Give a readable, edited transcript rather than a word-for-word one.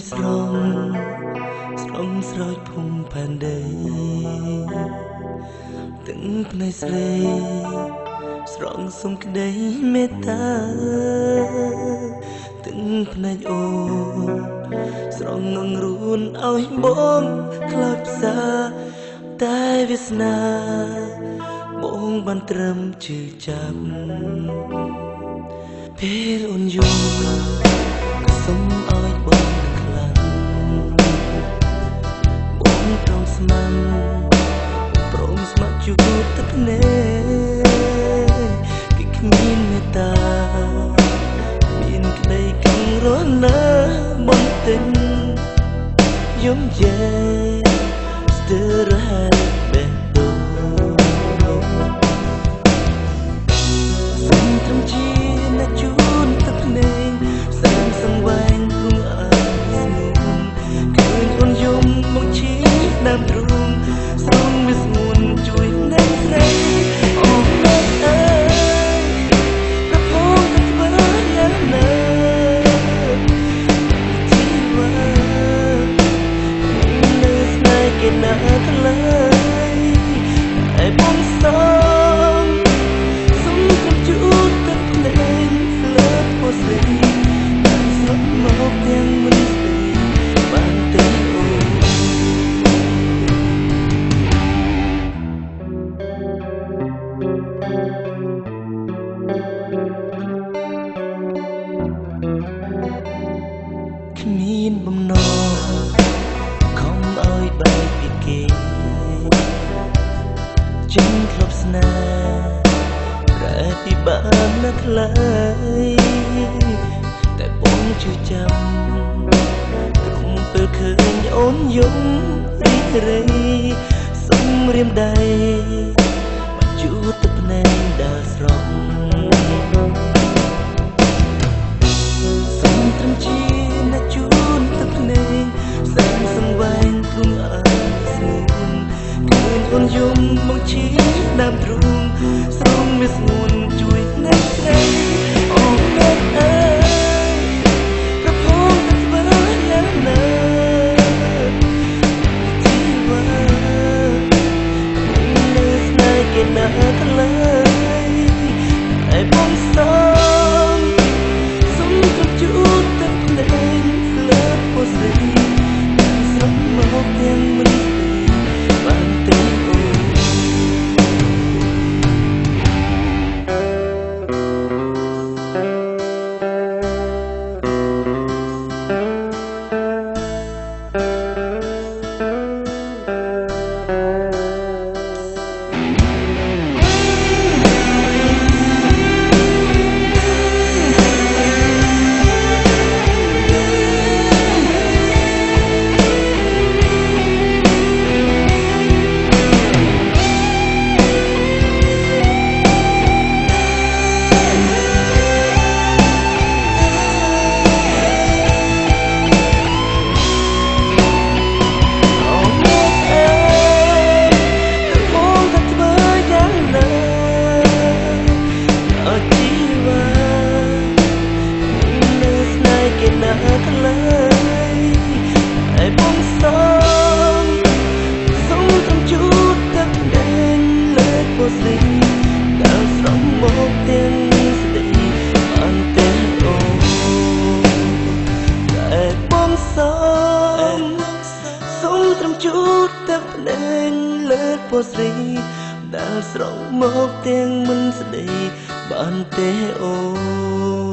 ស្រងស្រោចភូមិផែនដីទាំងភ្នែកស្រីស្រងសុំក្តីមេត្តាទាំងភ្នែកអូនស្រងងងរួនឲ្យបងខ្លោចផ្សាតែវាសនាបងបានត្រឹមជឿចាប់ពេលអូនយល់ក៏សុំឲ្យបងខ្លាំងបងព្រមស្មានព្រមស្ម័គ្រជួបទឹកភ្នែកគេគ្មានមេត្តាមានក្តីកង្រណាបន្តិចយំយេស្ទើរហែលបេះដូងសុំត្រឹមជាអ្នកជួនទឹកភ្នែកសែនសង្វែងគង់អើស្ងួនឃើញអូនយំមកឈីដើមទ្រូងស្រងវាស្ងួនជួយអ្នកស្រីអូនអ្នកអើយប្រពន្ធទៅធ្វើយ៉ាងណាជីវ៉ានៅស្នេហ៍គេណាថ្លៃឯបងសុំជួបទឹកភ្នែកលើពោស្រីស្លុតមកទាំងមិនស្ដីបានទេអូនគ្មានបំណងខំឲ្យបែកពីគេចឹងធ្លាប់ស្នេហ៍ប្រែពីបានណាថ្លៃតែបងជឿចាំត្រង់ពេលឃើញអូនយំរីករាយសុំរៀមដៃមកជួបទឹកភ្នែកដែលស្រស់សុំត្រឹមជាអ្នកជួនទឹកភ្នែកសែនសង្វែងគង់អើស្ងួនឃើញអូនយំមកឈីដើមទ្រូងស្រងវាស្ងួនជួយអ្នកស្រីអូនអ្នកអើយប្រពន្ធទៅធ្វើយ៉ាងណាជីវ៉ានៅស្នេហ៍គេណាថ្លៃឯបងសុំជួបទឹកភ្នែកលើពោស្រីស្រស់មកទាំងមិនស្ដីបានទេអូនជួបទឹកភ្នែកលើពោស្រីដែលស្រងមកទាំងមិនស្ដីបានទេអូន